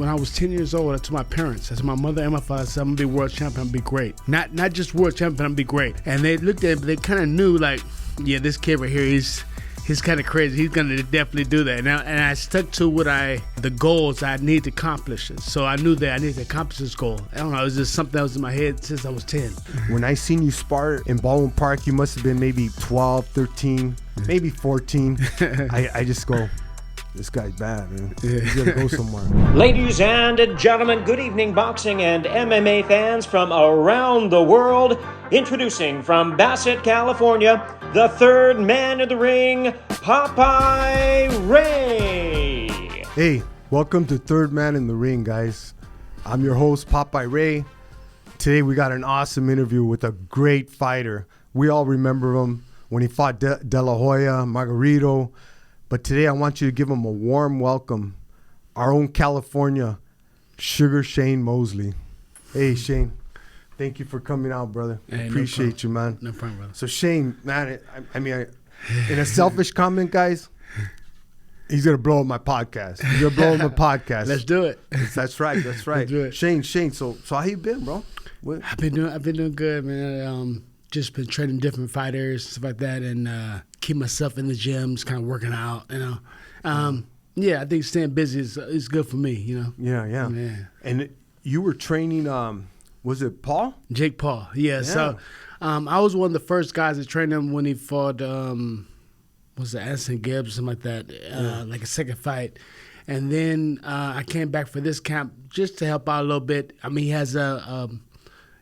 When I was 10 years old, I told my parents, I told my mother and my father, I said, I'm going to be world champion, I'm going to be great. Not just world champion, I'm going to be great. And they looked at it, but they kind of knew, like, yeah, this kid right here, he's kind of crazy. He's going to definitely do that. And I stuck to the goals I need to accomplish. So I knew that I needed to accomplish this goal. I don't know, it was just something that was in my head since I was 10. When I seen you spar in Baldwin Park, you must have been maybe 12, 13, maybe 14. I just go, this guy's bad, man. He's gonna go somewhere. Ladies and gentlemen, good evening, boxing and MMA fans from around the world. Introducing from Bassett, California, the third man in the ring, Popeye Ray. Hey, welcome to Third Man in the Ring, guys. I'm your host, Popeye Ray. Today we got an awesome interview with a great fighter. We all remember him when he fought De La Hoya, Margarito. But today I want you to give him a warm welcome. Our own California, Sugar Shane Mosley. Hey, Shane. Thank you for coming out, brother. Hey, appreciate you, man. No problem, brother. So Shane, man, I mean, in a selfish comment, guys, he's going to blow up my podcast. He's going to blow up my podcast. Let's do it. That's right. That's right. Let's do it. Shane, so how you been, bro? What? I've been doing good, man. Just been training different fighters, stuff like that, and keep myself in the gym, just kind of working out, you know. Yeah, I think staying busy is good for me, you know. Yeah. And you were training, was it Paul? Jake Paul, yeah. So I was one of the first guys to train him when he fought, was it Anderson Gibbs or something like that, like a second fight. And then I came back for this camp just to help out a little bit. I mean, he has a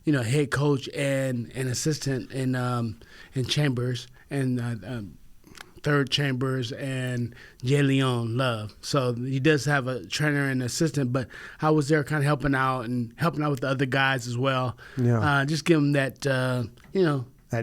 head coach and an assistant in Chambers and Third Chambers and Jay Leon Love. So he does have a trainer and assistant, but I was there kind of helping out with the other guys as well. Yeah. Just give them that, that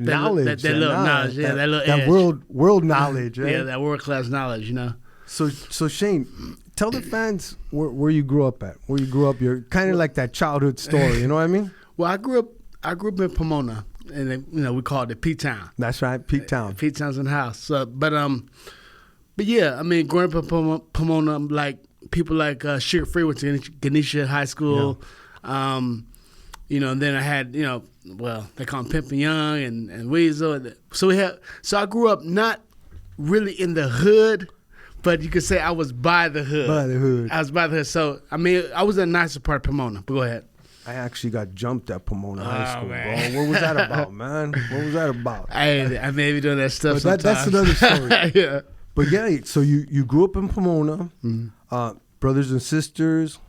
knowledge. That little knowledge. Yeah, that little edge. world knowledge. Right? Yeah, that world-class knowledge, you know. So Shane, tell the fans where you grew up at. Where you grew up. You're kind of like that childhood story, you know what I mean? Well, I grew up in Pomona, and we call it the P-Town. That's right, P-Town. P-Town's in the house. So, but yeah, I mean, growing up in Pomona, like people like Sugar Free went to Ganesha High School. Yeah. And then I had, they call him Pimpin' Young and Weasel. So I grew up not really in the hood, but you could say I was by the hood. I was by the hood. So, I mean, I was in a nicer part of Pomona. But go ahead. I actually got jumped at Pomona High School, man. Bro. What was that about, man? What was that about? I may be doing that stuff sometimes. That's another story. Yeah. But yeah, so you grew up in Pomona, brothers and sisters.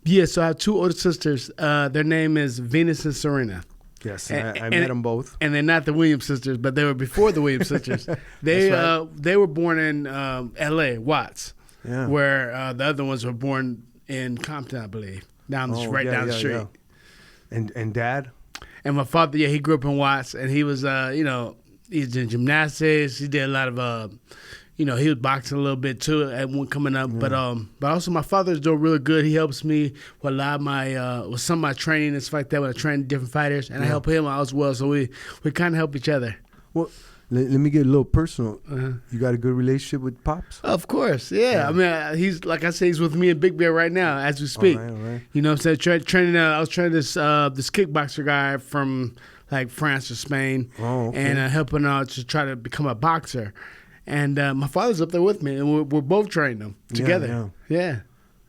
Yeah, so I have two older sisters. Their name is Venus and Serena. Yes, I met them both. And they're not the Williams sisters, but they were before the Williams sisters. They were born in L.A., Watts, where the other ones were born in Compton, I believe. Down the street. Yeah. And Dad? And my father, he grew up in Watts, and he was, he's in gymnastics. He did a lot of, he was boxing a little bit too at one coming up. Yeah. But also my father's doing really good. He helps me with a lot of my, with some of my training and stuff like that when I train different fighters, and I help him out as well. So we kind of help each other. Well, let me get a little personal. You got a good relationship with Pops? Of course, yeah. I mean, he's like I said, he's with me in Big Bear right now as we speak. All right. You know what I'm saying? Training. I was training this kickboxer guy from like France or Spain, and helping out to try to become a boxer. And my father's up there with me, and we're both training them together. Yeah.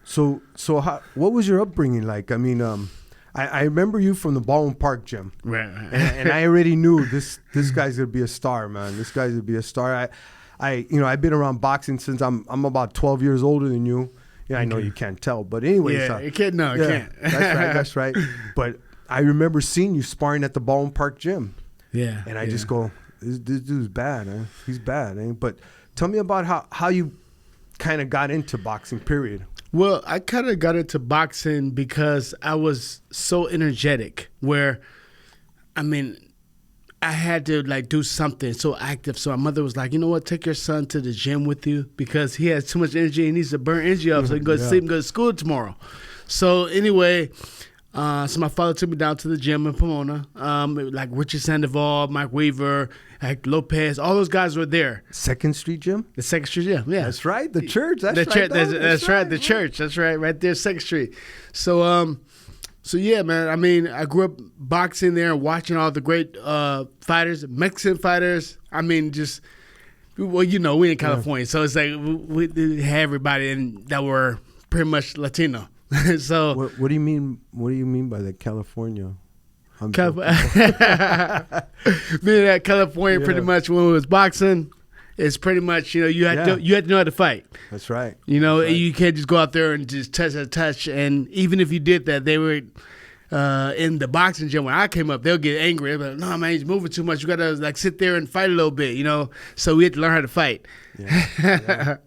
So what was your upbringing like? I mean, I remember you from the Baldwin Park gym, right. and I already knew this guy's gonna be a star, man. This guy's gonna be a star. I've been around boxing since I'm about 12 years older than you. Yeah, I know you can't tell, but anyway. Yeah, you can't. No, you can't. That's right. But I remember seeing you sparring at the Baldwin Park gym. Yeah. And I just go, this dude's bad, eh? He's bad, eh? But tell me about how you kind of got into boxing, period. Well, I kind of got into boxing because I was so energetic where, I mean, I had to like do something so active. So my mother was like, you know what, take your son to the gym with you because he has too much energy. He needs to burn energy off so he can go to sleep and go to school tomorrow. So anyway, So my father took me down to the gym in Pomona. Like Richard Sandoval, Mike Weaver, like Lopez, all those guys were there. 2nd Street Gym? The 2nd Street Gym, yeah. That's right, the church. That's right. That's right, the church. That's right there, 2nd Street. So yeah, man. I mean, I grew up boxing there and watching all the great fighters, Mexican fighters. I mean, just well, we're in California, so it's like we had everybody that were pretty much Latino. So what do you mean? What do you mean by the California? Being at California, pretty much when we was boxing, it's pretty much you had to know how to fight. That's right. You can't just go out there and just touch. And even if you did that, they were in the boxing gym when I came up. They'll get angry. They'll be like, "No, man, he's moving too much. You gotta like sit there and fight a little bit." So we had to learn how to fight. Yeah.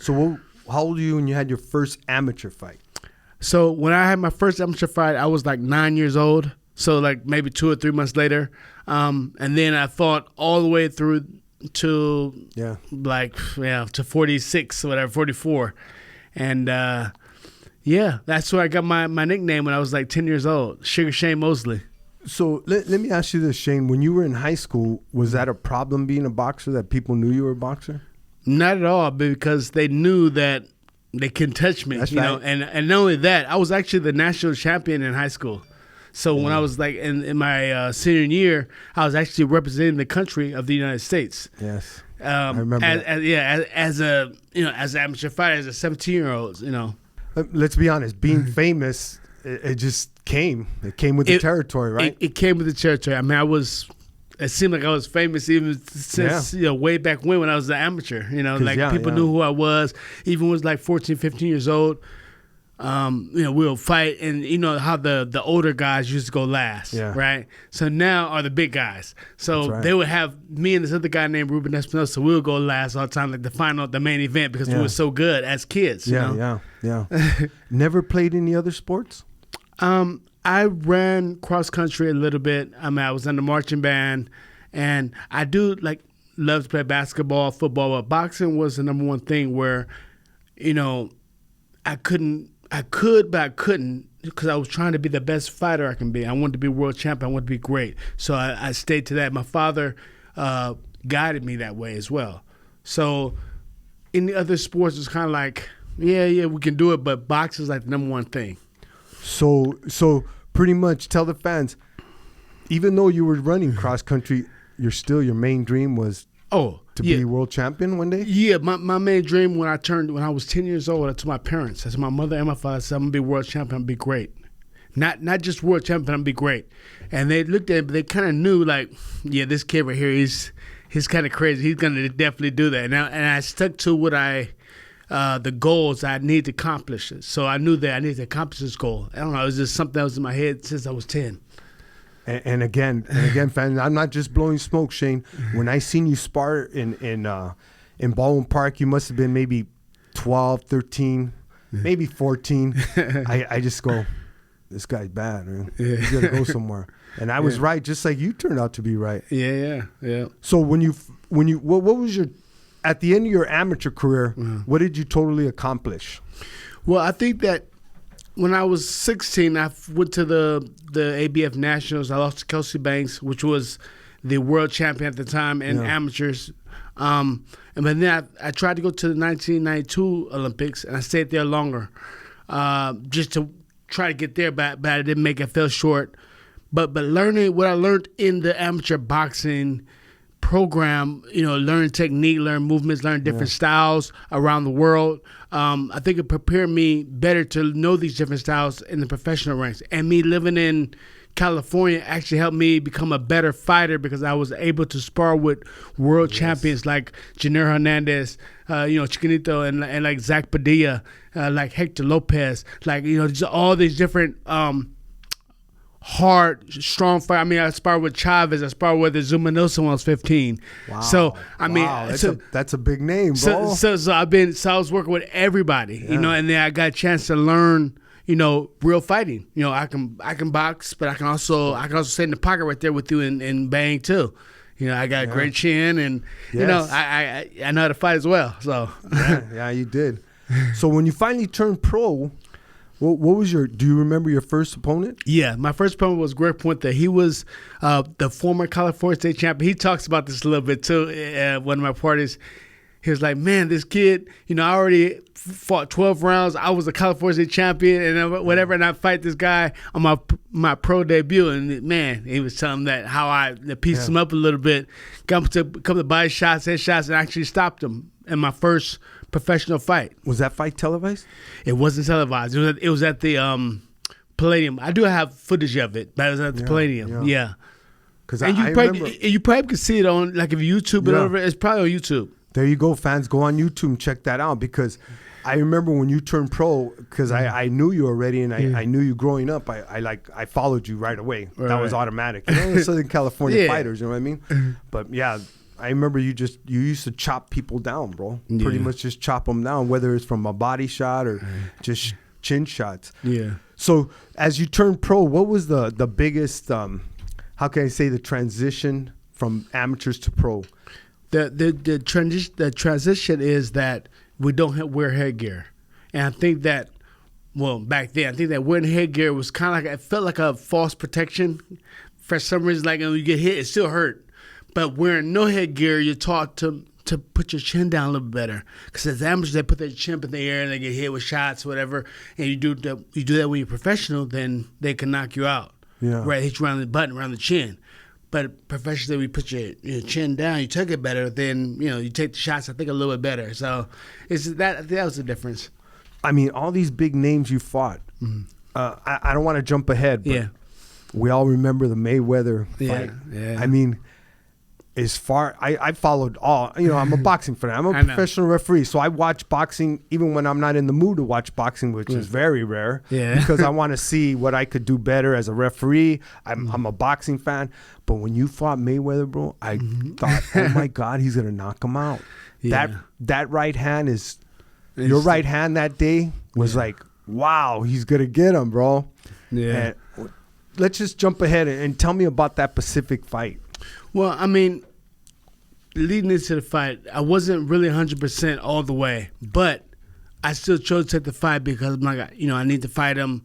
So how old were you when you had your first amateur fight? So when I had my first amateur fight, I was like 9 years old. So like maybe 2 or 3 months later, and then I fought all the way through to to 46 or whatever, 44, and that's where I got my nickname when I was like 10 years old, Sugar Shane Mosley. So let me ask you this, Shane. When you were in high school, was that a problem being a boxer, that people knew you were a boxer? Not at all, because they knew that they couldn't touch me. That's right. And not only that, I was actually the national champion in high school. So when I was like in my senior year, I was actually representing the country of the United States. Yes, I remember. As an amateur fighter, as a 17-year-old, Let's be honest. Being famous, it just came. It came with the territory, right? It came with the territory. I mean, it seemed like I was famous even since way back when I was an amateur. People knew who I was. Even was like 14, 15 years old. We'll fight, and how the older guys used to go last, right? So now are the big guys. So they would have me and this other guy named Ruben Espinosa. We would go last all the time, like the main event, because we were so good as kids. Yeah. Never played any other sports? I ran cross country a little bit. I mean, I was in the marching band, and I do love to play basketball, football, but boxing was the number one thing where, I could, but I couldn't, because I was trying to be the best fighter I can be. I wanted to be world champion. I wanted to be great. So I stayed to that. My father guided me that way as well. So in the other sports, it's kind of like, we can do it, but boxing is like the number one thing. So pretty much tell the fans, even though you were running cross country, your main dream was to be world champion one day? Yeah, my main dream when I was 10 years old, I told my parents, I said, my mother and my father, I said, I'm going to be world champion, I'm going to be great. Not just world champion, I'm going to be great. And they looked at it, but they kind of knew, this kid right here, he's kind of crazy. He's going to definitely do that. And I stuck to what the goals I need to accomplish. So I knew that I needed to accomplish this goal. I don't know, it was just something that was in my head since I was 10. And again, fans, I'm not just blowing smoke, Shane. When I seen you spar in Baldwin Park, you must have been maybe 12, 13, maybe 14. I just go, this guy's bad, man. He's got to go somewhere. And I was right, just like you turned out to be right. Yeah. So what was your, at the end of your amateur career, what did you totally accomplish? Well, I think that when I was 16, I went to the ABF Nationals. I lost to Kelsey Banks, which was the world champion at the time in amateurs. And then I tried to go to the 1992 Olympics, and I stayed there longer just to try to get there, but I didn't make it. Fell short. But learning what I learned in the amateur boxing program, learn technique, learn movements, learn different styles around the world. I think it prepared me better to know these different styles in the professional ranks. And me living in California actually helped me become a better fighter, because I was able to spar with world champions like Janir Hernandez, Chiquinito, and like Zach Padilla, like Hector Lopez, just all these different hard, strong fight. I mean, I sparred with Chavez. I sparred with Zuma Nelson when I was 15. Wow. So I mean, that's a big name, bro. So I was working with everybody, and then I got a chance to learn, real fighting. I can box, but I can also sit in the pocket right there with you and bang too. I got a great chin, and I know how to fight as well. So yeah, you did. So when you finally turned pro, What was do you remember your first opponent? Yeah, my first opponent was Greg Puente. He was the former California State champion. He talks about this a little bit too at one of my parties. He was like, man, this kid, I already fought 12 rounds. I was a California State champion and whatever, and I fight this guy on my pro debut. And, man, he was telling him that how I pieced him up a little bit, got him to come to body shots, headshots, and actually stopped him in my first professional fight. Was that fight televised? It wasn't televised. It was at the Palladium. I do have footage of it, but it was at the Palladium. Yeah. And you probably could see it on, like, if YouTube or whatever. It's probably on YouTube. There you go, fans. Go on YouTube and check that out, because I remember when you turned pro, because I knew you already, and I knew you growing up. I followed you right away. Right. That was automatic. The Southern California fighters, you know what I mean? But yeah, I remember you used to chop people down, bro. Yeah. Pretty much just chop them down, whether it's from a body shot or just chin shots. Yeah. So as you turned pro, what was the biggest, how can I say, the transition from amateurs to pro? The transition is that we don't wear headgear, and I think that, well, back then I think that wearing headgear was kind of like, it felt like a false protection for some reason. Like, when you get hit, it still hurt, but wearing no headgear, you're taught to put your chin down a little bit better, because as amateurs they put their chin up in the air and they get hit with shots, whatever, and you do that when you're professional, then they can knock you out. Yeah, right, hit you around the button, around the chin. But professionally, we put your chin down, you took it better, then, you take the shots, I think, a little bit better. So I think that was the difference. I mean, all these big names you fought, I don't want to jump ahead, but we all remember the Mayweather fight. Yeah. I mean, I followed all, I'm a boxing fan. I'm a professional referee, so I watch boxing even when I'm not in the mood to watch boxing, which is very rare, because I want to see what I could do better as a referee. I'm a boxing fan. But when you fought Mayweather, bro, I thought, oh my God, he's going to knock him out. Yeah. That right hand your right hand that day was like, wow, he's going to get him, bro. Yeah. And let's just jump ahead and tell me about that Pacific fight. Well, I mean, leading into the fight, I wasn't really 100% all the way, but I still chose to take the fight because I'm like, I need to fight him.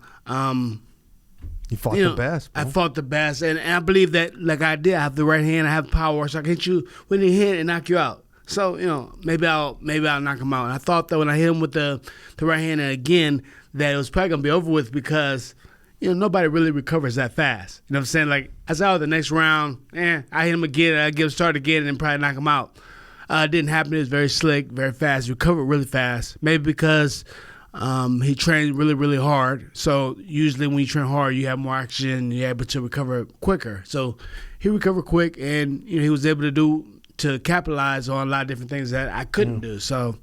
You fought the best, bro. I fought the best, and I believe that, like I did, I have the right hand, I have power, so I can hit you with the hand and knock you out. So, maybe I'll knock him out. And I thought that when I hit him with the right hand, and again, that it was probably gonna be over with, because nobody really recovers that fast. You know what I'm saying? Like, I saw the next round, I hit him again, I give him a start again, and then probably knock him out. It didn't happen. It was very slick, very fast. Recovered really fast. Maybe because he trained really, really hard. So usually when you train hard, you have more oxygen, you're able to recover quicker. So he recovered quick, and he was able to capitalize on a lot of different things that I couldn't do. So,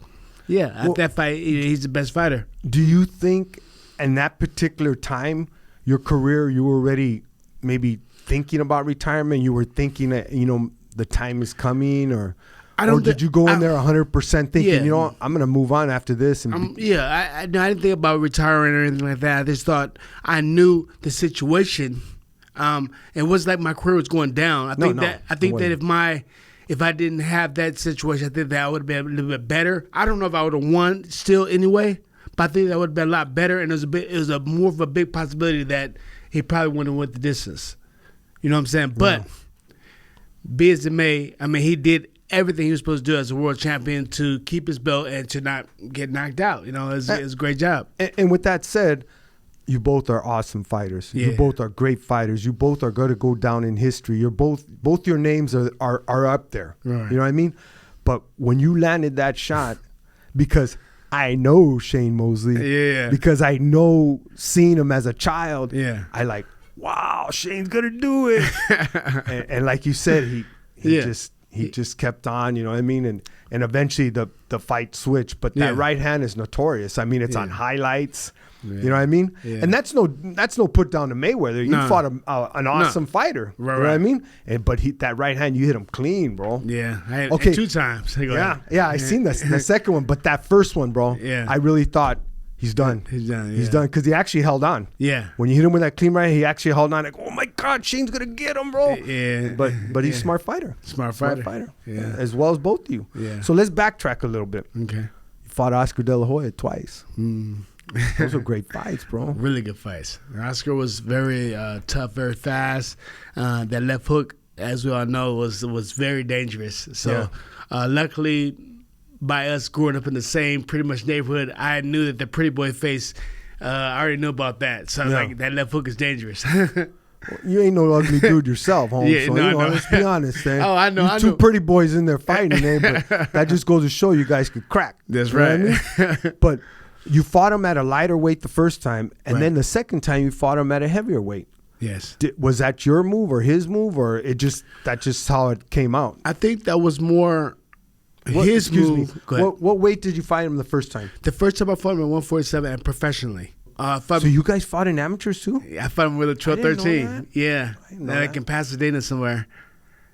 at that fight, he's the best fighter. Do you think in that particular time, your career, you were already maybe thinking about retirement? You were thinking that, the time is coming, or did you go in there 100% thinking, I'm going to move on after this? And I didn't think about retiring or anything like that. I just thought I knew the situation. It was like my career was going down. I think that if I didn't have that situation, I think that I would have been a little bit better. I don't know if I would have won still anyway, but I think that would have been a lot better. And it was more of a big possibility that he probably wouldn't have went the distance. You know what I'm saying? But be as it may, I mean, he did everything he was supposed to do as a world champion to keep his belt and to not get knocked out. It was a great job. And with that said, you both are awesome fighters. Yeah. You both are great fighters. You both are going to go down in history. You're both your names are up there. Right. You know what I mean? But when you landed that shot, because I know Shane Mosley, because I know seeing him as a child, I like, wow, Shane's gonna do it. and like you said, he just kept on, you know what I mean? And eventually the fight switched. But that right hand is notorious. I mean, it's on highlights. Yeah. You know what I mean? Yeah. And that's no put down to Mayweather. You fought an awesome fighter. Right, you know what I mean? But that right hand, you hit him clean, bro. Yeah. I hit 2 times. I seen the second one. But that first one, bro, I really thought he's done. He's done. He's done because he actually held on. Yeah. When you hit him with that clean right, he actually held on. Like, oh my God, Shane's gonna get him, bro. Yeah. But he's a smart fighter. Smart fighter. Yeah. As well as both of you. Yeah. So let's backtrack a little bit. Okay. You fought Oscar De La Hoya twice. Those were great fights, bro. Really good fights. Oscar was very tough, very fast. That left hook, as we all know, was very dangerous. So luckily, by us growing up in the same pretty much neighborhood, I knew that the pretty boy face, I already knew about that. So like that left hook is dangerous. You ain't no ugly dude yourself, Holmes. Yeah, so no. let's be honest, man. Oh, I know. You two pretty boys in there fighting, man. But that just goes to show you guys could crack. That's You know right. what I mean? But you fought him at a lighter weight the first time, and then the second time you fought him at a heavier weight. Yes. Was that your move or his move, or that's just how it came out? I think that was more his move. What weight did you fight him the first time? The first time I fought him at 147 and professionally. So you guys fought in amateurs too? I fought him with a 12-13. that. Yeah. I didn't know Like that. in Pasadena somewhere.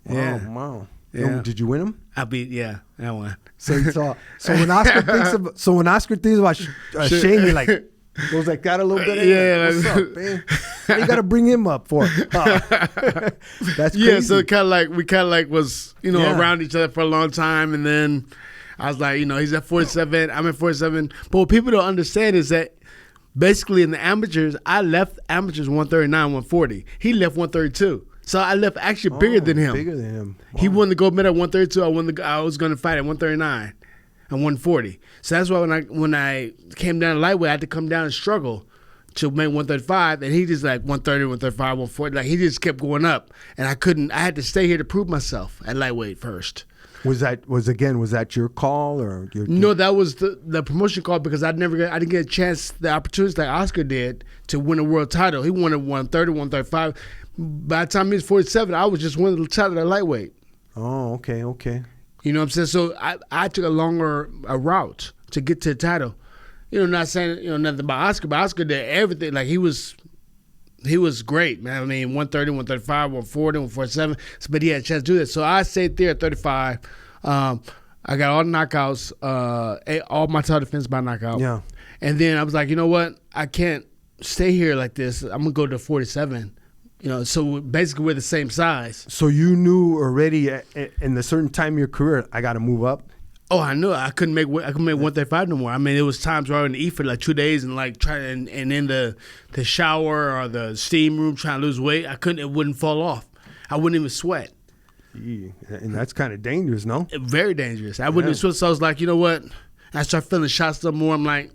Yeah. Wow. Yeah. Did you win him? I beat, that one. So when Oscar thinks about Shane, he like goes like that a little bit. Yeah, What's up, man? What you got to bring him up for? That's crazy. Yeah, so we kind of like was, around each other for a long time. And then I was like, he's at 47, I'm at 47. But what people don't understand is that basically in the amateurs, I left amateurs 139, 140. He left 132. So I left actually bigger than him. Bigger than him. Wow. He won the gold medal at 132. I was going to fight at 139 and 140. So that's why when I came down to lightweight, I had to come down and struggle to make 135. And he just like 130, 135, 140. Like he just kept going up. And I had to stay here to prove myself at lightweight first. Was that your call or your? No, that was the promotion call because I didn't get a chance, the opportunities like Oscar did to win a world title. He won at 130, 135. By the time he was 47, I was just winning the title at lightweight. Oh, okay. You know what I'm saying? So I took a longer route to get to the title. Not saying nothing about Oscar, but Oscar did everything. Like he was great, man. I mean, 130, 135, 140, 147. But he had a chance to do that. So I stayed there at 35. I got all the knockouts, all my title defense by knockout. Yeah. And then I was like, you know what? I can't stay here like this. I'm gonna go to 47. So basically we're the same size. So you knew already in a certain time of your career, I got to move up. Oh, I knew I couldn't make 135 no more. I mean, it was times where I would eat for like 2 days and like and in the shower or the steam room trying to lose weight. It wouldn't fall off. I wouldn't even sweat. Gee, and that's kind of dangerous, no? Very dangerous. I wouldn't even sweat. So I was like, you know what? I start feeling shots some more. I'm like,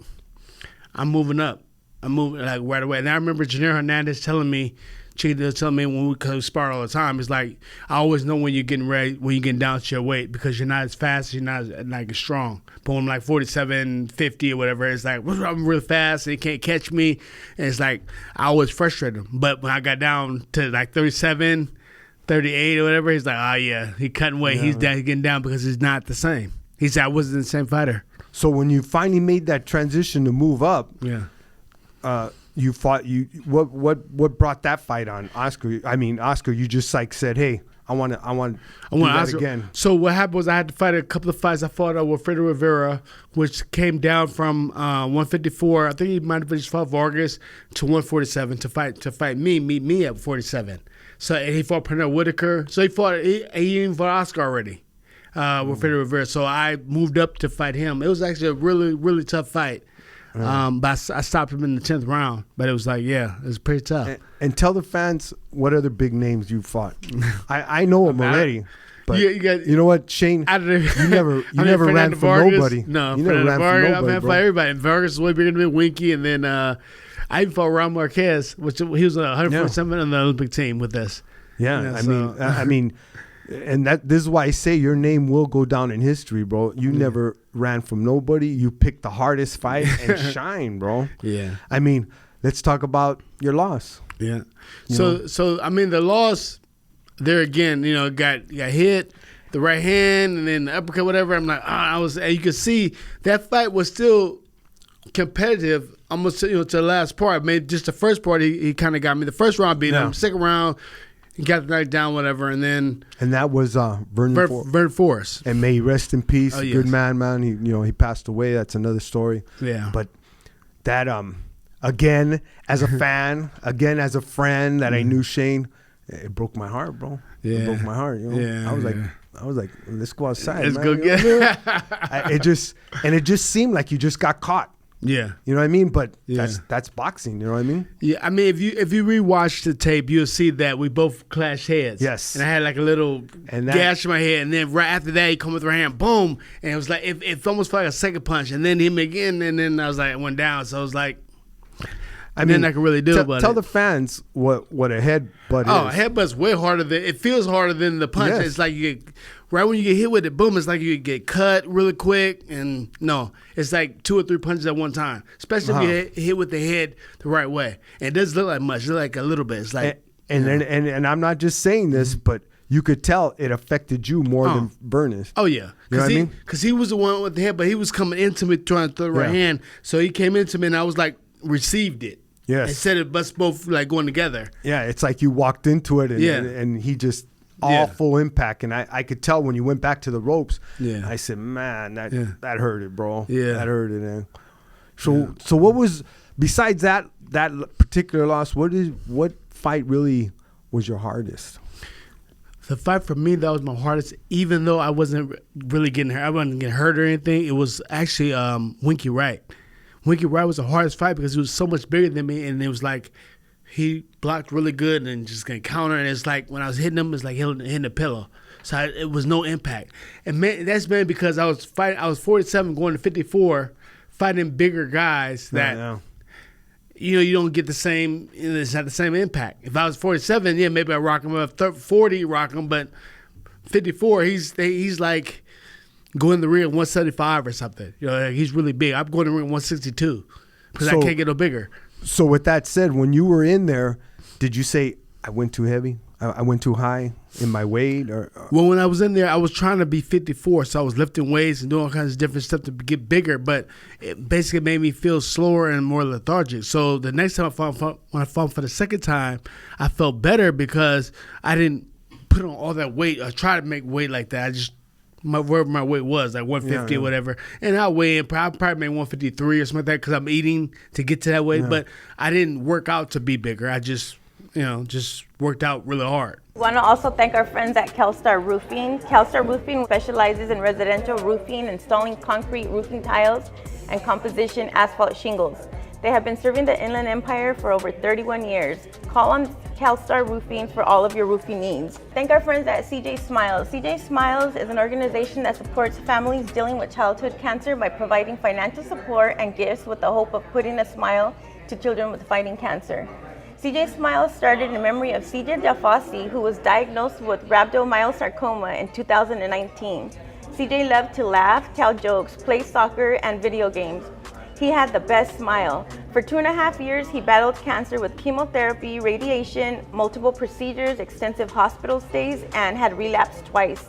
I'm moving up. I'm moving like right away. And I remember Janelle Hernandez telling me when we spar all the time, it's like, I always know when you're getting ready, when you're getting down to your weight because you're not as fast, you're not like as strong. But when I'm like 47, 50 or whatever, it's like, I'm real fast and he can't catch me. And it's like, I always frustrate him. But when I got down to like 37, 38 or whatever, he's like, oh yeah, he cutting weight. He's getting down because he's not the same. He said, I wasn't the same fighter. So when you finally made that transition to move up, you fought. What brought that fight on, Oscar? I mean, Oscar, you just like said, "Hey, I want to do that Oscar again." So what happened was I had to fight a couple of fights. I fought with Fredo Rivera, which came down from 154. I think he might have just fought Vargas to 147 to fight me, meet me at 47. So and he fought Pernell Whitaker. So he even fought Oscar already with Fredo Rivera. So I moved up to fight him. It was actually a really, really tough fight. But I stopped him in the 10th round. But it was like, it was pretty tough. And tell the fans what other big names you fought. I know them already. But you know what, Shane? You never ran from nobody. No, you never ran from nobody, I fought everybody. And Vargas was way bigger than me, Winky. And then I even fought Ron Marquez, which he was 147 on the Olympic team with us. Yeah, I mean, and this is why I say your name will go down in history, bro. You never ran from nobody. You picked the hardest fight and shine, bro. Yeah. I mean, let's talk about your loss. Yeah. So I mean, the loss there again, got hit the right hand and then the uppercut, whatever. I'm like, you could see that fight was still competitive almost to the last part. I mean, just the first part, he kind of got me. The first round beat him. Second round, he got the night down, whatever, and that was Vernon Forrest. And may he rest in peace. Oh, yes. Good man. He passed away. That's another story. Yeah. But that again, as a fan, again as a friend that I knew Shane, it broke my heart, bro. Yeah. It broke my heart. Yeah. I was like, let's go outside. Let's man. go get. It just seemed like you just got caught. Yeah. You know what I mean? But Yeah. that's boxing. You know what I mean? Yeah, I mean, if you rewatch the tape, you'll see that we both clashed heads. Yes. And I had like a little gash in my head, and then right after that, he come with right hand, boom, and it was like it almost felt like a second punch, and then him again, and then I was like, it went down. So I was like, I mean, I could really do about it. Tell the fans what a headbutt is. Oh, a headbutt's way harder than it feels harder than the punch. Yes. It's like you get right when you get hit with it, boom. It's like you get cut really quick, and no, it's like 2 or 3 punches at one time. Especially if you hit with the head the right way. And it doesn't look like much. It looks like a little bit. It's like and I'm not just saying this, but you could tell it affected you more than Bernice. Oh yeah, You know what I mean? Because he was the one with the head, but he was coming into me trying to throw the right hand. So he came into me, and I was like received it. Yes. Instead of us both like going together. Yeah, it's like you walked into it, and he just full impact, and I could tell when you went back to the ropes. Yeah. I said, man, that hurt it, bro. Yeah. That hurt it. Man. So what was besides that particular loss? What fight really was your hardest? The fight for me, that was my hardest, even though I wasn't really getting hurt. I wasn't getting hurt or anything. It was actually Winky Wright. Winky Wright was the hardest fight because he was so much bigger than me, and it was like he blocked really good and just gonna counter. And it's like when I was hitting him, it's like hitting the pillow. So it was no impact. And man, that's been because I was 47 going to 54, fighting bigger guys that you don't get the same. It's not the same impact. If I was 47, maybe I rock him. Up 40, rock him, but 54, he's like. Go in the ring at 175 or something. Like he's really big. I'm going to ring 162 because I can't get no bigger. So with that said, when you were in there, did you say, I went too heavy? I went too high in my weight? Or Well, when I was in there, I was trying to be 54, so I was lifting weights and doing all kinds of different stuff to get bigger, but it basically made me feel slower and more lethargic. So the next time when I fought for the second time, I felt better because I didn't put on all that weight or try to make weight like that. I just wherever my weight was, like 150 or whatever. And I weigh in, I probably made 153 or something like that because I'm eating to get to that weight. Yeah. But I didn't work out to be bigger. I just worked out really hard. We want to also thank our friends at Kelstar Roofing. Kelstar Roofing specializes in residential roofing, installing concrete roofing tiles, and composition asphalt shingles. They have been serving the Inland Empire for over 31 years. Call on Kelstar Roofing for all of your roofing needs. Thank our friends at CJ Smiles. CJ Smiles is an organization that supports families dealing with childhood cancer by providing financial support and gifts with the hope of putting a smile to children with fighting cancer. CJ Smiles started in memory of CJ Jafasi, who was diagnosed with rhabdomyosarcoma in 2019. CJ loved to laugh, tell jokes, play soccer, and video games. He had the best smile. For 2.5 years, he battled cancer with chemotherapy, radiation, multiple procedures, extensive hospital stays, and had relapsed twice.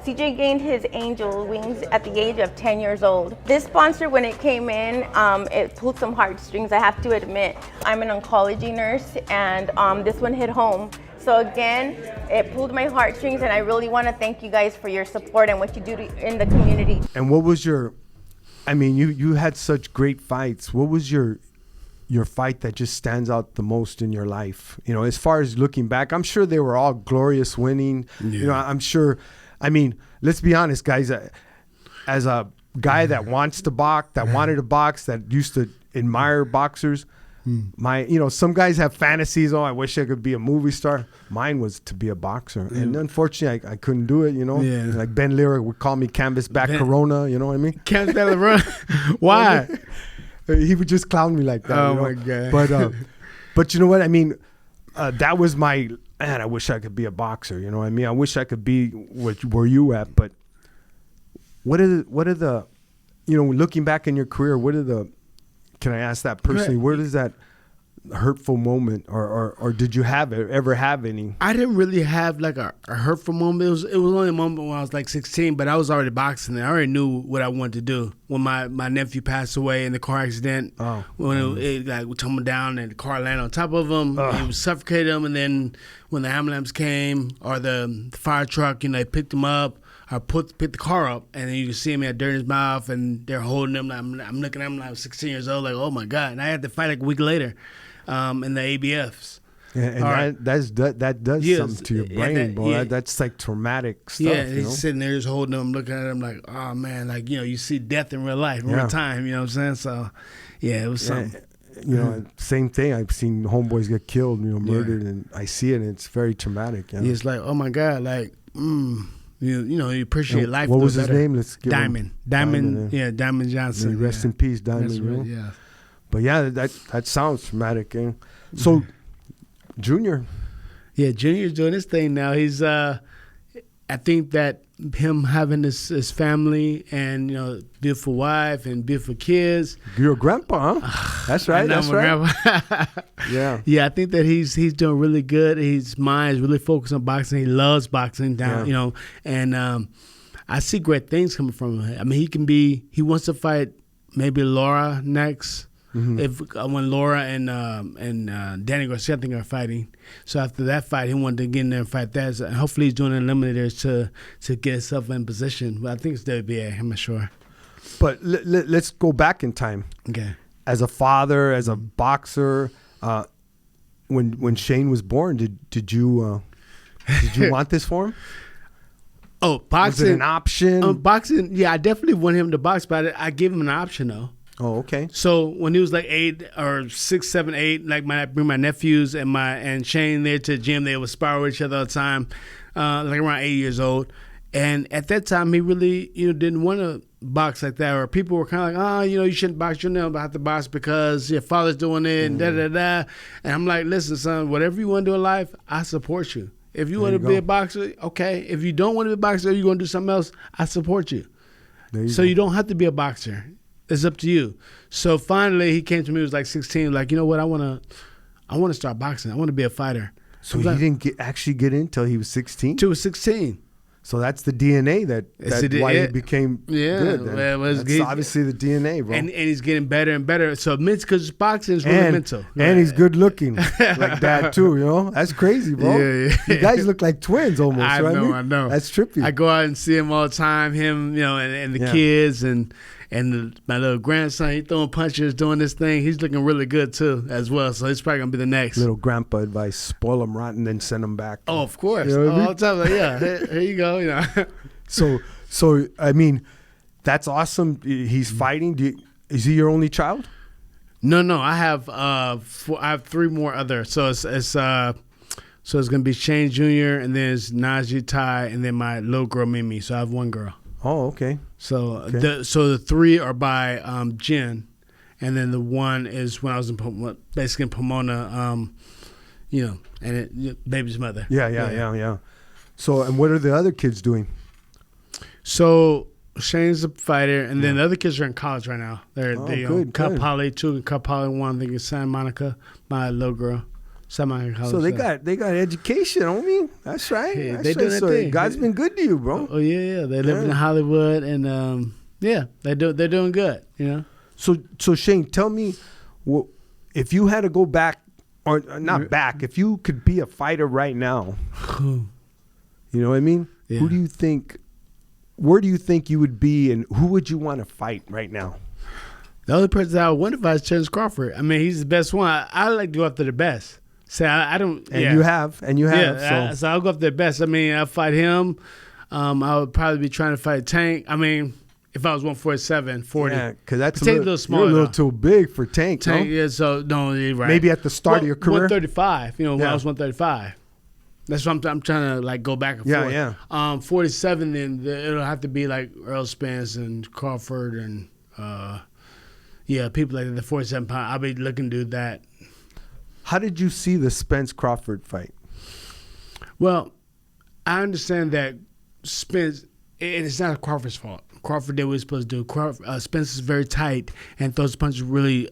CJ gained his angel wings at the age of 10 years old. This sponsor, when it came in, it pulled some heartstrings, I have to admit. I'm an oncology nurse, and this one hit home. So again, it pulled my heartstrings, and I really want to thank you guys for your support and what you do in the community. And what was you had such great fights. What was your fight that just stands out the most in your life? As far as looking back, I'm sure they were all glorious winning. Yeah. I'm sure. Let's be honest, guys. As a guy that wants to box, that wanted to box, that used to admire boxers, some guys have fantasies. Oh, I wish I could be a movie star. Mine was to be a boxer, and unfortunately, I couldn't do it. Yeah. Like Ben Lyric would call me Canvas Back Corona. You know what I mean? Canvas Back Corona. Why? He would just clown me like that. Oh my God! But you know what I mean? That was my man. I wish I could be a boxer. You know what I mean? I wish I could be where you at. But what are the looking back in your career? Can I ask that personally? Where does that hurtful moment, or did you ever have any? I didn't really have like a hurtful moment. It was only a moment when I was like 16, but I was already boxing. I already knew what I wanted to do. When my nephew passed away in the car accident, when it tumbled down and the car landed on top of him, it was suffocated him. And then when the ambulance came or the fire truck, they picked him up. I picked the car up, and then you can see him had dirt in his mouth, and they're holding him. I'm looking at him like I was 16 years old, like, oh my God. And I had to fight like a week later in the ABFs. Yeah, and that does something to your brain, boy. Yeah. That's like traumatic stuff. Yeah, he's sitting there just holding him, looking at him like, oh man, like, you see death in real life, in real time, you know what I'm saying? So, Yeah, it was something. You know, same thing. I've seen homeboys get killed, murdered, and I see it, and it's very traumatic. You know? It's like, oh my God, like, you appreciate life. What was his name? Let's give Diamond. Diamond Johnson. Rest in peace, Diamond. Right, yeah. But yeah, that sounds traumatic. So, Junior. Yeah, Junior's doing his thing now. He's, I think that him having his family and beautiful wife and beautiful kids. You're a grandpa, huh? That's right. That's right. Yeah. Yeah, I think that he's doing really good. His mind is really focused on boxing. He loves boxing down, and I see great things coming from him. I mean, he wants to fight maybe Laura next. Mm-hmm. If when Laura and Danny Garcia, I think, are fighting. So after that fight, he wanted to get in there and fight that. So hopefully, he's doing eliminators to get himself in position. But I think it's WBA. I'm not sure. But let's go back in time. Okay. As a father, as a boxer, when Shane was born, did you want this for him? Oh, boxing. Was it an option? Boxing. Yeah, I definitely want him to box, but I gave him an option though. Oh, okay. So when he was like 8 or 6, 7, 8, like I bring my nephews and Shane there to the gym. They would spar with each other all the time, like around 8 years old. And at that time, he really didn't want to box like that. Or people were kind of like, you shouldn't box. You don't have to box because your father's doing it and da-da-da. And I'm like, listen, son, whatever you want to do in life, I support you. If you want to be a boxer, okay. If you don't want to be a boxer, you're going to do something else, I support you. You don't have to be a boxer. It's up to you. So finally, he came to me. He was like 16. Like, you know what? I want to start boxing. I want to be a fighter. So he didn't actually get in until he was 16. Till he was 16. So that's the DNA that's why he became good. That's obviously the DNA, bro. And he's getting better and better. So because boxing is really mental. And he's good looking like Dad too, That's crazy, bro. Yeah. You guys look like twins almost. I know. That's trippy. I go out and see him all the time, him, and the kids and my little grandson, he throwing punches, doing this thing. He's looking really good too, as well. So he's probably gonna be the next. Little grandpa advice: spoil him rotten, then send him back. Oh, of course, all the time. Like, yeah, here you go. So I mean, that's awesome. He's fighting. Is he your only child? No. I have I have 3 more others. So it's gonna be Shane Jr. and then it's Najee, Ty, and then my little girl Mimi. So I have 1 girl. Oh, okay. So the 3 are by Jen, and then the 1 is when I was basically in Pomona, and baby's mother. Yeah. So, and what are the other kids doing? So Shane's a fighter, and then the other kids are in college right now. They're Cal Poly, 2 in Cal Poly, 1 I think is Santa Monica, my little girl. So they got education, homie. That's right. Yeah, That's right. So God's been good to you, bro. Oh yeah. They live in Hollywood, and they're doing good. So Shane, tell me, if you had to go back, or not back, if you could be a fighter right now, you know what I mean? Yeah. Who do you think? Where do you think you would be, and who would you want to fight right now? The only person I would want to fight is Terence Crawford. I mean, he's the best one. I like to go after the best. So I don't. And you have. Yeah, so I'll go after the best. I mean, I'll fight him. I would probably be trying to fight Tank. I mean, if I was 147, 40. Yeah, because that's a little smaller. You're a little too big for Tank. Tank, no? yeah. So no, you're right. Maybe at the start of your career. 135. When I was 135. That's what I'm trying to like go back and forth. Yeah. 47, then it'll have to be like Earl Spence and Crawford and people like that. The 47 pound. I'll be looking to do that. How did you see the Spence Crawford fight? Well, I understand that Spence, and it's not Crawford's fault. Crawford did what he was supposed to do. Spence is very tight and throws punches really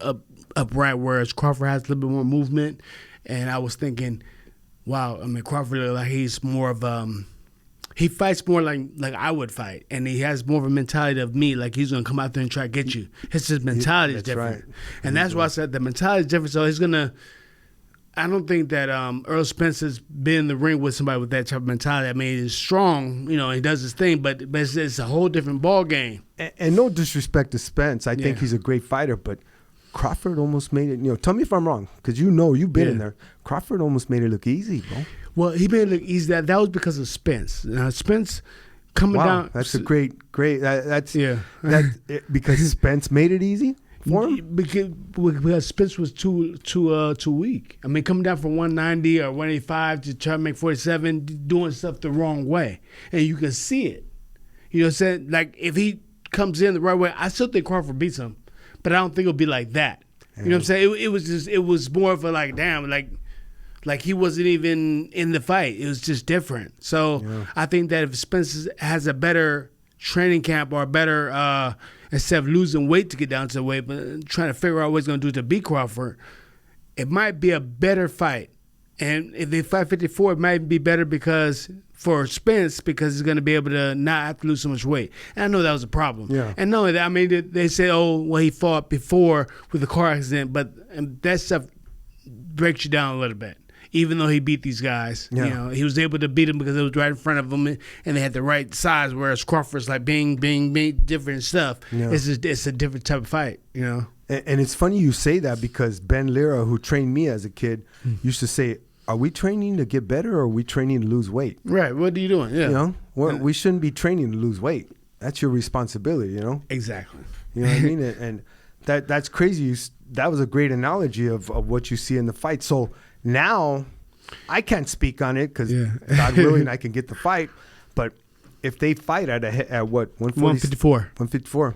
upright, whereas Crawford has a little bit more movement. And I was thinking, wow, I mean, Crawford like he's more of he fights more like I would fight, and he has more of a mentality of me, like he's gonna come out there and try to get you. His mentality is different, right. And that's why I said the mentality is different. So he's gonna. I don't think that Earl Spence has been in the ring with somebody with that type of mentality. I mean, he's strong, he does his thing, but it's a whole different ball game. And no disrespect to Spence, I think he's a great fighter, but Crawford almost made it. Tell me if I'm wrong, because you've been in there. Crawford almost made it look easy, bro. Well, he made it look easy. That was because of Spence. Spence coming down. That's a great. Because Spence made it easy. for him? Because Spence was too weak. I mean, coming down from 190 or 185 to try to make 47, doing stuff the wrong way, and you can see it. You know what I'm saying? Like, if he comes in the right way, I still think Crawford beats him, but I don't think it'll be like that. You know what I'm saying? It was more of a like, damn, like he wasn't even in the fight. It was just different. So I think that if Spence has a better training camp or a better instead of losing weight to get down to the weight, but trying to figure out what he's going to do to beat Crawford, it might be a better fight. And if they fight 54, it might be better for Spence because he's going to be able to not have to lose so much weight. And I know that was a problem. Yeah. And knowing that, I mean, they say, oh, well, he fought before with a car accident, but that stuff breaks you down a little bit. Even though he beat these guys, you know, he was able to beat them because it was right in front of him, and they had the right size. Whereas Crawford's like bing, different stuff. Yeah. It's a different type of fight, you know. And it's funny you say that because Ben Lira, who trained me as a kid, used to say, "Are we training to get better, or are we training to lose weight?" Right. What are you doing? Yeah. You know, we shouldn't be training to lose weight. That's your responsibility. You know. Exactly. You know what I mean? And that's crazy. That was a great analogy of what you see in the fight. So. Now, I can't speak on it because God willing, I can get the fight. But if they fight at what 154, 154,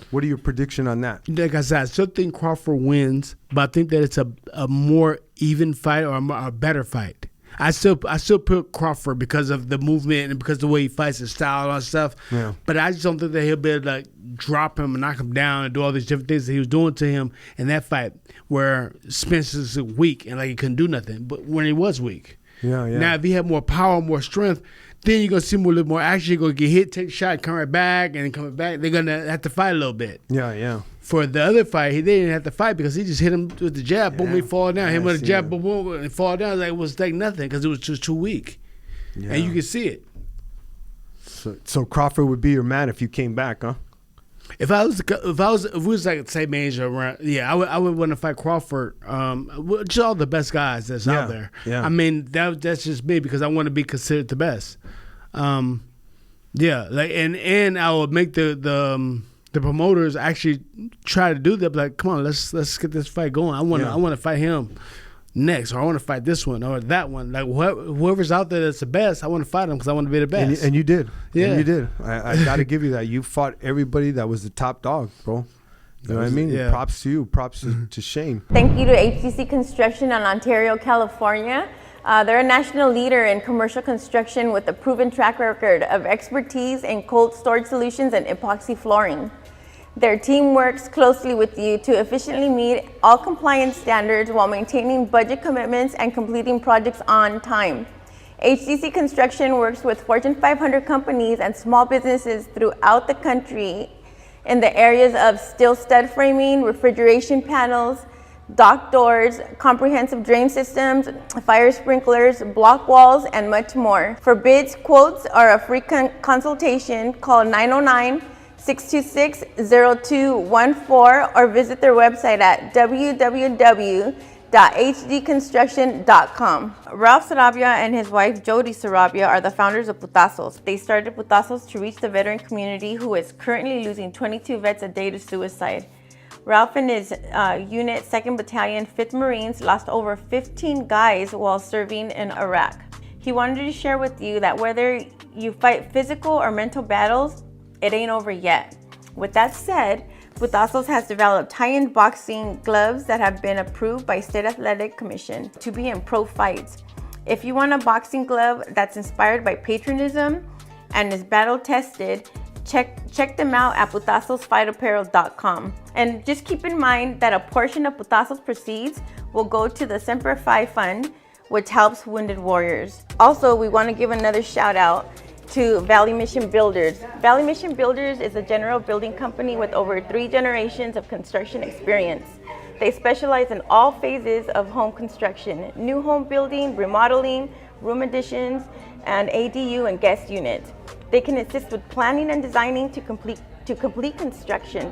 what are your prediction on that? Like I said, I still think Crawford wins, but I think that it's a more even fight or a better fight. I still put Crawford because of the movement and because of the way he fights, his style and all that stuff. Yeah. But I just don't think that he'll be able to drop him and knock him down and do all these different things that he was doing to him in that fight where Spence is weak and he couldn't do nothing. But when he was weak. Yeah. Now if he had more power, more strength, then you're gonna see a little more action. You're gonna get hit, take a shot, come right back, and then coming back. They're gonna have to fight a little bit. Yeah. For the other fight, they didn't have to fight because he just hit him with the jab, boom, he fall down. Him with the jab, boom, boom, and fall down. It was like nothing because it was just too weak. Yeah. And you can see it. So Crawford would be your man if you came back, huh? If we was like the same age around, I would want to fight Crawford. Just all the best guys that's out there. Yeah. I mean, that's just me because I want to be considered the best. And I would make the promoters actually try to do that. Like, come on, let's get this fight going. I want to fight him next, or I want to fight this one or that one. Like whoever's out there that's the best, I want to fight him because I want to be the best. And you did. Yeah, and you did. I got to give you that. You fought everybody that was the top dog, bro. You know what I mean? Yeah. Props to you. Props to Shane. Thank you to HCC Construction in Ontario, California. They're a national leader in commercial construction with a proven track record of expertise in cold storage solutions and epoxy flooring. Their team works closely with you to efficiently meet all compliance standards while maintaining budget commitments and completing projects on time. HCC Construction works with Fortune 500 companies and small businesses throughout the country in the areas of steel stud framing, refrigeration panels, dock doors, comprehensive drain systems, fire sprinklers, block walls, and much more. For bids, quotes, or a free consultation, call 909-626-0214 or visit their website at www.hdconstruction.com. Ralph Sarabia and his wife Jody Sarabia are the founders of Putazos. They started Putazos to reach the veteran community who is currently losing 22 vets a day to suicide. Ralph and his unit, 2nd Battalion, 5th Marines, lost over 15 guys while serving in Iraq. He wanted to share with you that whether you fight physical or mental battles, it ain't over yet. With that said, Putazos has developed high-end boxing gloves that have been approved by State Athletic Commission to be in pro fights. If you want a boxing glove that's inspired by patriotism and is battle-tested, check them out at putazosfightapparel.com. And just keep in mind that a portion of Putazos proceeds will go to the Semper Fi Fund, which helps wounded warriors. Also, we want to give another shout out to Valley Mission Builders. Valley Mission Builders is a general building company with over 3 generations of construction experience. They specialize in all phases of home construction, new home building, remodeling, room additions, and ADU and guest units. They can assist with planning and designing to complete construction.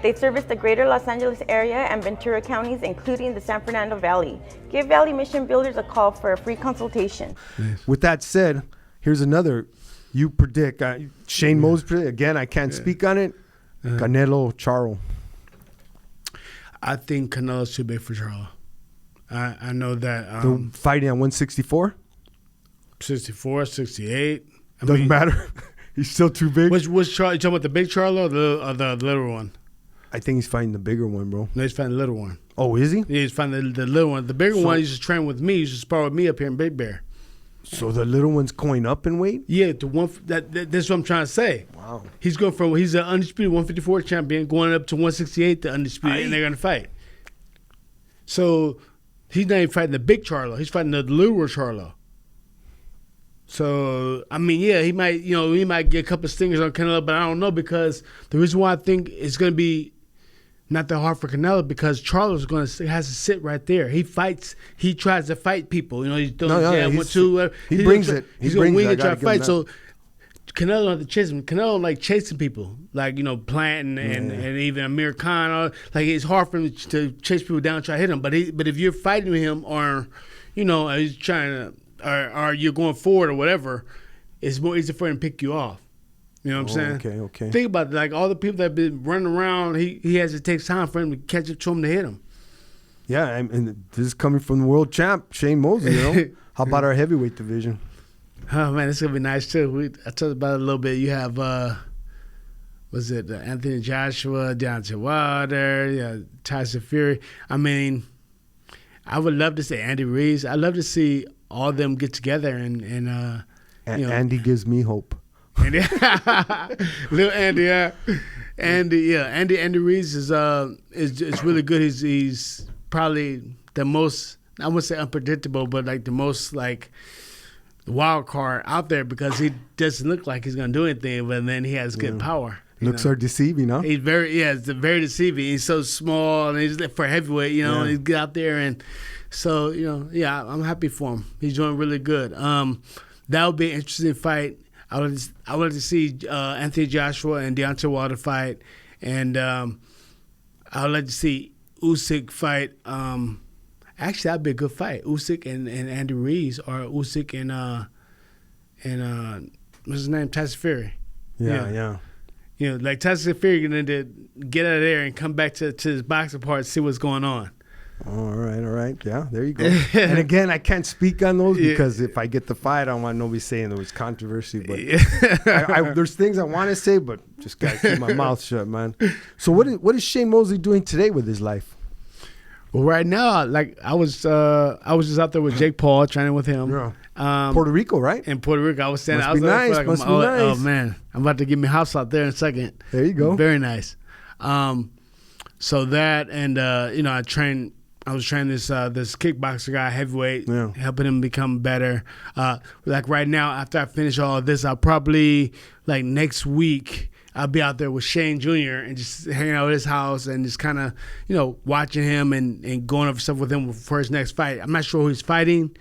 They service the greater Los Angeles area and Ventura counties, including the San Fernando Valley. Give Valley Mission Builders a call for a free consultation. With that said, here's another. You predict, Shane Mosley, again, I can't speak on it, Canelo Charlo. I think Canelo's too big for Charlo. I know that. They're fighting at 164? 64, 68. Doesn't matter. He's still too big. Which Charlo? You talking about the big Charlo or the little one? I think he's fighting the bigger one, bro. No, he's fighting the little one. Oh, is he? Yeah, he's fighting the little one. The bigger one, he used to train with me. He used to spar with me up here in Big Bear. So the little one's going up in weight? Yeah, that's what I'm trying to say. Wow. He's an undisputed 154 champion going up to 168, the undisputed, and they're going to fight. So he's not even fighting the big Charlo. He's fighting the littler Charlo. So, I mean, yeah, he might get a couple of stingers on Canelo, but I don't know, because the reason why I think it's going to be not that hard for Canelo, because Charlo's has to sit right there. He fights. He tries to fight people. He's doing he brings it. He's going to wing and try to fight. So Canelo don't have to chase him. Canelo don't like chasing people, like Plant and even Amir Khan. It's hard for him to chase people down and try to hit him. But if you're fighting him, or he's trying to, or you're going forward or whatever, it's more easy for him to pick you off. You know what I'm saying? Okay. Think about it. Like all the people that have been running around, he has to take time for him to catch up to him to hit him. Yeah, and this is coming from the world champ, Shane Mosley, How about our heavyweight division? Oh, man, this is going to be nice, too. I talked about it a little bit. You have, Anthony Joshua, Deontay Wilder, Tyson Fury. I mean, I would love to see Andy Ruiz. I'd love to see all of them get together and Andy gives me hope. Andy, little Andy, Andy Ruiz is really good. He's probably the most, I wouldn't say unpredictable, but like the most like wild card out there, because he doesn't look like he's gonna do anything, but then he has good power. Looks are deceiving, huh? He's it's very deceiving. He's so small, and he's for heavyweight, he's get out there, and so I'm happy for him. He's doing really good. That would be an interesting fight. I would like to see Anthony Joshua and Deontay Wilder fight, and I would like to see Usyk fight. Actually, that'd be a good fight. Usyk and Andy Ruiz, or Usyk and what's his name, Tyson Fury. Yeah. Like Tyson Fury going to get out of there and come back to his boxing part and see what's going on. All right. Yeah, there you go. And again, I can't speak on those because if I get the fight, I don't want nobody saying there was controversy. But there's things I want to say, but just got to keep my mouth shut, man. So what is Shane Mosley doing today with his life? Well, right now, like I was just out there with Jake Paul, training with him. Yeah. Puerto Rico, right? In Puerto Rico, I was standing. Must be nice. Must be nice. Oh man, I'm about to get me a house out there in a second. There you go. Very nice. So that, and I was training this kickboxer guy, heavyweight, helping him become better. Like right now, after I finish all of this, I'll probably, like next week, I'll be out there with Shane Jr. and just hanging out at his house and just kind of, watching him and going over stuff with him for his next fight. I'm not sure who he's fighting,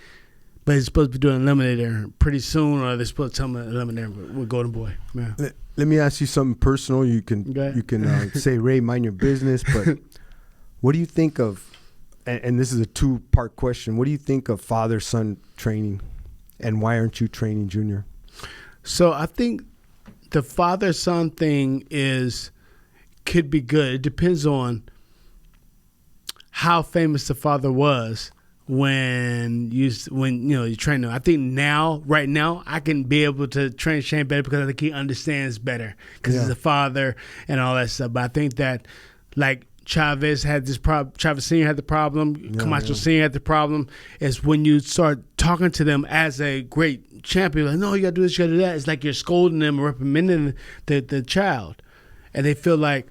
but he's supposed to be doing an eliminator pretty soon, or they're supposed to tell him an eliminator with Golden Boy. Yeah. Let me ask you something personal. You can say, Ray, mind your business, but what do you think of, and this is a two-part question, what do you think of father-son training, and why aren't you training Junior? So I think the father-son thing could be good. It depends on how famous the father was when you train him. I think right now, I can be able to train Shane better because I think he understands better because he's a father and all that stuff. But I think that, like, Chavez had this problem. Chavez Sr. had the problem. Camacho Sr. had the problem. Is when you start talking to them as a great champion, like, no, you got to do this, you got to do that. It's like you're scolding them or reprimanding the child. And they feel like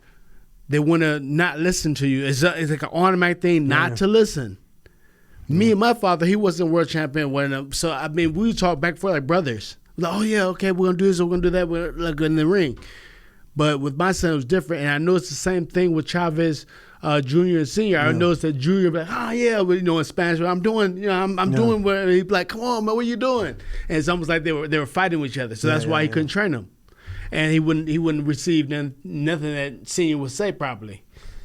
they want to not listen to you. It's like an automatic thing not to listen. Me and my father, he wasn't world champion. So, I mean, we would talk back and forth like brothers. Like, oh, yeah, okay, we're going to do this, we're going to do that. We're like in the ring. But with my son, it was different. And I know it's the same thing with Chavez Jr. and Sr. I noticed that Junior be like, oh, yeah, but, in Spanish, I'm doing, I'm doing what he'd be like, come on, man, what are you doing? And it's almost like they were fighting with each other. So that's why he couldn't train them. And he wouldn't receive nothing that Senior would say properly.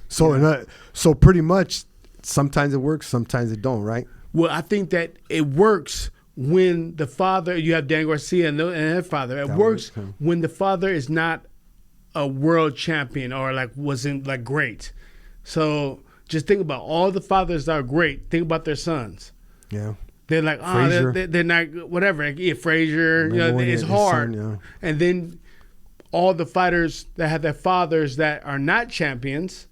So so pretty much, sometimes it works, sometimes it don't, right? Well, I think that it works when the father, you have Dan Garcia and their father. It works when the father is not a world champion or like wasn't like great. So just think about all the fathers that are great. Think about their sons. Yeah. They're like, they're not, whatever. Like, yeah, Frazier, it's hard. Son, and then all the fighters that have their fathers that are not champions,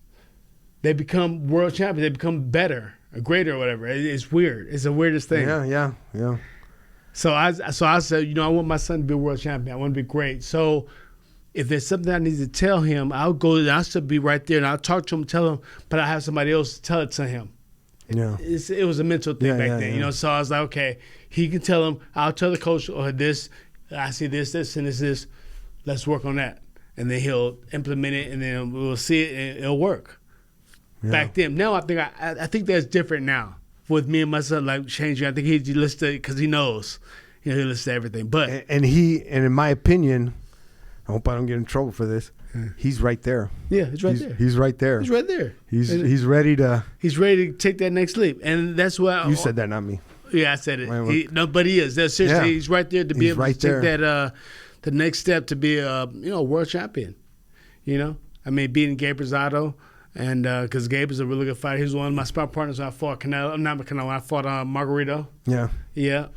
they become world champions. They become better or greater or whatever. It's weird. It's the weirdest thing. Yeah. So I said, I want my son to be a world champion. I want to be great. So if there's something I need to tell him, I'll go and I'll still be right there and I'll talk to him, tell him, but I have somebody else tell it to him. Yeah. It was a mental thing back then, So I was like, okay, he can tell him, I'll tell the coach, this, I see this, and this. Let's work on that. And then he'll implement it, and then we'll see it, and it'll work. Yeah. Back then. Now I think that's different now. With me and my son, like changing, I think he listens to it because he knows. He listens to everything. But and in my opinion, I hope I don't get in trouble for this. He's right there. Yeah, he's right there. He's right there. He's right there. He's ready to. He's ready to take that next leap, and that's what you said that, not me. Yeah, I said it. But he is. That's seriously, he's right there to be able to take that the next step to be a world champion. I mean, beating Gabe Rosado, and because Gabe is a really good fighter. He was one of my sparring partners when I fought Canelo. Not Canelo. I fought Margarito. Yeah. Yeah.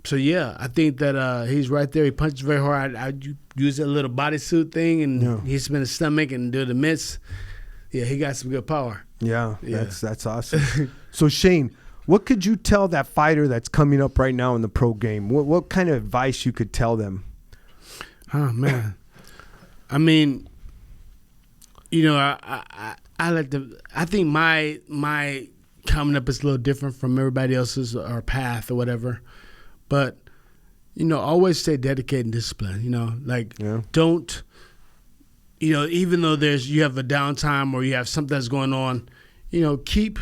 So yeah, I think that he's right there. He punches very hard. I use that little bodysuit thing, and he spin his stomach and do the mitts. Yeah, he got some good power. Yeah. That's awesome. So Shane, what could you tell that fighter that's coming up right now in the pro game? What kind of advice you could tell them? Oh man, I mean, I like to. I think my coming up is a little different from everybody else's or path or whatever, but always stay dedicated and disciplined. Don't. Even though you have a downtime or you have something that's going on, keep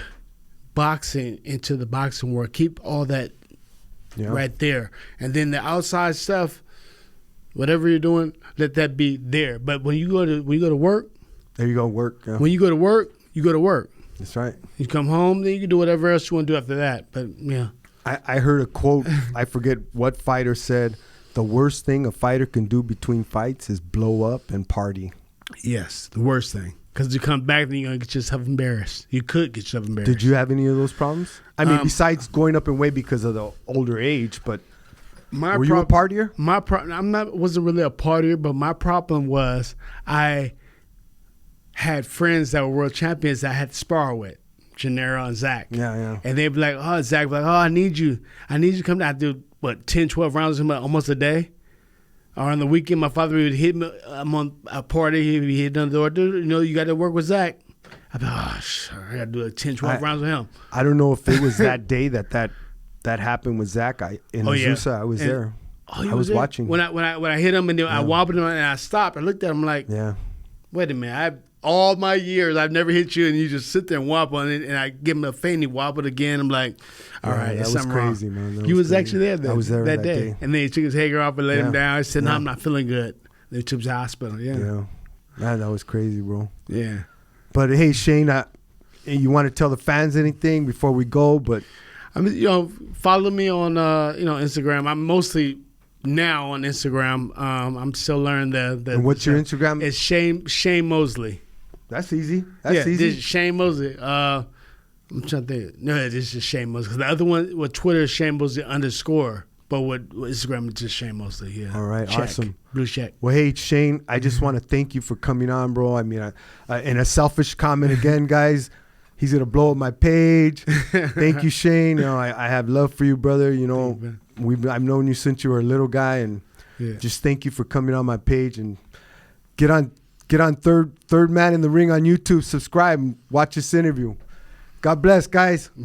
boxing into the boxing world. Keep all that right there, and then the outside stuff, whatever you're doing, let that be there. But when you go to work, there you go, work. Yeah. When you go to work, you go to work. That's right. You come home, then you can do whatever else you want to do after that. But yeah, I heard a quote. I forget what fighter said. The worst thing a fighter can do between fights is blow up and party. Yes, the worst thing. Because you come back, then you're going to get yourself embarrassed. You could get yourself embarrassed. Did you have any of those problems? I mean, besides going up in weight because of the older age, but were you a partier? Wasn't really a partier, but my problem was I had friends that were world champions that I had to spar with, Gennaro and Zach. Yeah. And they'd be like, Zach, I need you. I need you to come down. I do, 10, 12 rounds with him almost a day. Or on the weekend, my father would hit me. I'm on a party. He'd be hitting on the door. Dude, you got to work with Zach. I'd be I got to do 10, 12 rounds with him. I don't know if it was that day that happened with Zach. In Azusa, I was there. I was watching. When I hit him and then I wobbled him and I stopped. I looked at him like, wait a minute. All my years, I've never hit you, and you just sit there and wobble, and I give him a feint, and he wobbled again. I'm like, all right, that was crazy, man. You was actually there. I was there that day. And then he took his hanger off and let him down. I said, no, I'm not feeling good. They took him to the hospital. Yeah. Man, that was crazy, bro. Yeah. But hey, Shane, you want to tell the fans anything before we go? But I mean, follow me on Instagram. I'm mostly now on Instagram. I'm still learning the. And what's your Instagram? It's Shane Mosley. That's easy. That's easy. This is Shane Mosley. I'm trying to think. No, it's just Shane Mosley. Because the other one with Twitter is Shane Mosley _. But with Instagram, it's just Shane Mosley. Yeah. All right. Check. Awesome. Blue check. Well, hey, Shane, I just want to thank you for coming on, bro. I mean, in a selfish comment again, guys, he's going to blow up my page. Thank you, Shane. I have love for you, brother. I've known you since you were a little guy. And just thank you for coming on my page. And get on Third Man in the Ring on YouTube. Subscribe and watch this interview. God bless, guys.